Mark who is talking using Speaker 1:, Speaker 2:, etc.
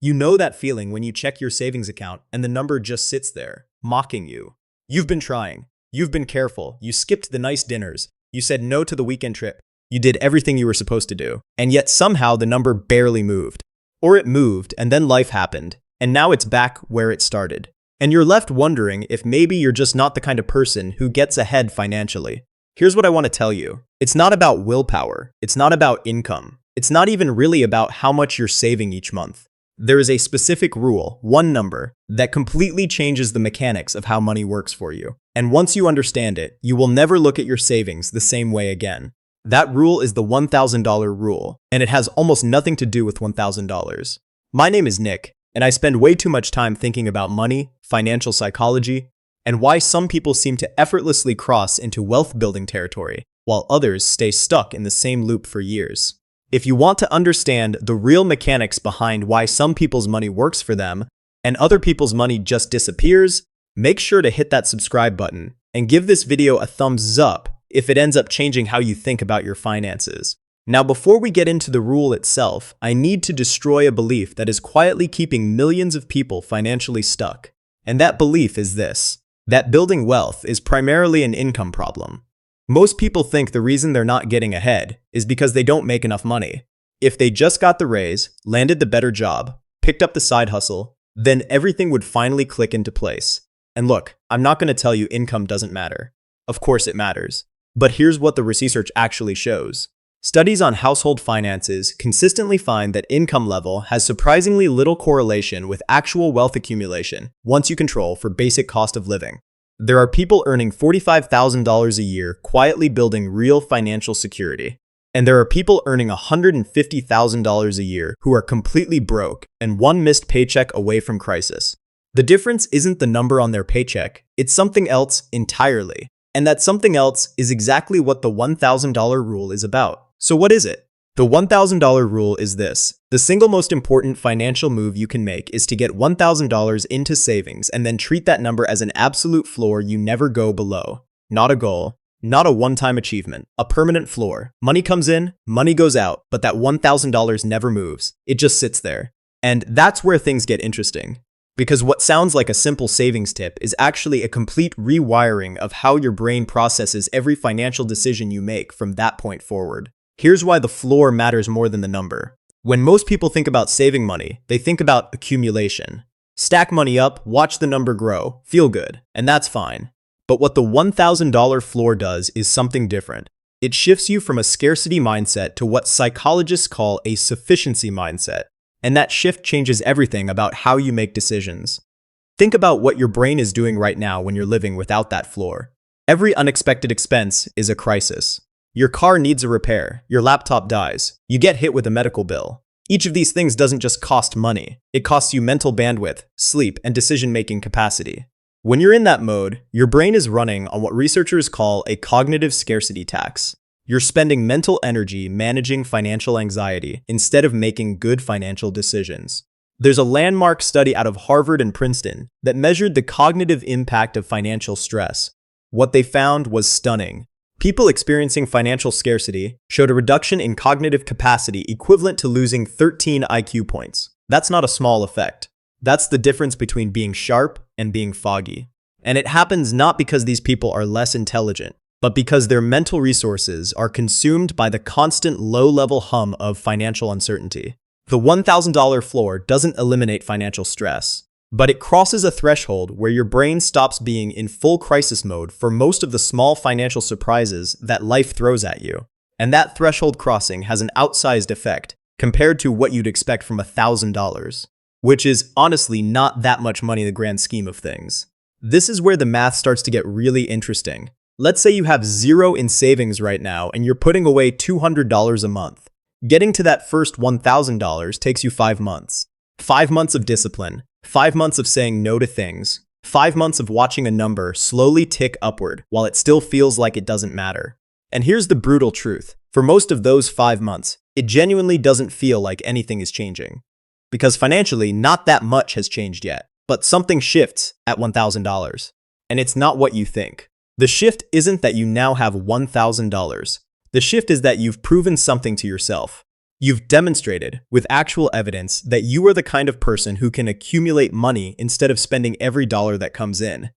Speaker 1: You know that feeling when you check your savings account and the number just sits there, mocking you. You've been trying. You've been careful. You skipped the nice dinners. You said no to the weekend trip. You did everything you were supposed to do. And yet somehow the number barely moved. Or it moved and then life happened. And now it's back where it started. And you're left wondering if maybe you're just not the kind of person who gets ahead financially. Here's what I want to tell you. It's not about willpower. It's not about income. It's not even really about how much you're saving each month. There is a specific rule, one number, that completely changes the mechanics of how money works for you. And once you understand it, you will never look at your savings the same way again. That rule is the $1,000 rule, and it has almost nothing to do with $1,000. My name is Nick, and I spend way too much time thinking about money, financial psychology, and why some people seem to effortlessly cross into wealth-building territory, while others stay stuck in the same loop for years. If you want to understand the real mechanics behind why some people's money works for them and other people's money just disappears, make sure to hit that subscribe button and give this video a thumbs up if it ends up changing how you think about your finances. Now, before we get into the rule itself, I need to destroy a belief that is quietly keeping millions of people financially stuck. And that belief is this: that building wealth is primarily an income problem. Most people think the reason they're not getting ahead is because they don't make enough money. If they just got the raise, landed the better job, picked up the side hustle, then everything would finally click into place. And look, I'm not going to tell you income doesn't matter. Of course it matters. But here's what the research actually shows. Studies on household finances consistently find that income level has surprisingly little correlation with actual wealth accumulation once you control for basic cost of living. There are people earning $45,000 a year quietly building real financial security. And there are people earning $150,000 a year who are completely broke and one missed paycheck away from crisis. The difference isn't the number on their paycheck, it's something else entirely. And that something else is exactly what the $1,000 rule is about. So what is it? The $1,000 rule is this: the single most important financial move you can make is to get $1,000 into savings and then treat that number as an absolute floor you never go below. Not a goal, not a one-time achievement, a permanent floor. Money comes in, money goes out, but that $1,000 never moves. It just sits there. And that's where things get interesting. Because what sounds like a simple savings tip is actually a complete rewiring of how your brain processes every financial decision you make from that point forward. Here's why the floor matters more than the number. When most people think about saving money, they think about accumulation. Stack money up, watch the number grow, feel good, and that's fine. But what the $1,000 floor does is something different. It shifts you from a scarcity mindset to what psychologists call a sufficiency mindset. And that shift changes everything about how you make decisions. Think about what your brain is doing right now when you're living without that floor. Every unexpected expense is a crisis. Your car needs a repair, your laptop dies, you get hit with a medical bill. Each of these things doesn't just cost money, it costs you mental bandwidth, sleep, and decision-making capacity. When you're in that mode, your brain is running on what researchers call a cognitive scarcity tax. You're spending mental energy managing financial anxiety instead of making good financial decisions. There's a landmark study out of Harvard and Princeton that measured the cognitive impact of financial stress. What they found was stunning. People experiencing financial scarcity showed a reduction in cognitive capacity equivalent to losing 13 IQ points. That's not a small effect. That's the difference between being sharp and being foggy. And it happens not because these people are less intelligent, but because their mental resources are consumed by the constant low-level hum of financial uncertainty. The $1,000 floor doesn't eliminate financial stress, but it crosses a threshold where your brain stops being in full crisis mode for most of the small financial surprises that life throws at you. And that threshold crossing has an outsized effect compared to what you'd expect from $1,000, which is honestly not that much money in the grand scheme of things. This is where the math starts to get really interesting. Let's say you have zero in savings right now and you're putting away $200 a month. Getting to that first $1,000 takes you 5 months. 5 months of discipline, 5 months of saying no to things, 5 months of watching a number slowly tick upward while it still feels like it doesn't matter. And here's the brutal truth. For most of those 5 months, it genuinely doesn't feel like anything is changing. Because financially, not that much has changed yet, but something shifts at $1,000. And it's not what you think. The shift isn't that you now have $1,000. The shift is that you've proven something to yourself. You've demonstrated, with actual evidence, that you are the kind of person who can accumulate money instead of spending every dollar that comes in.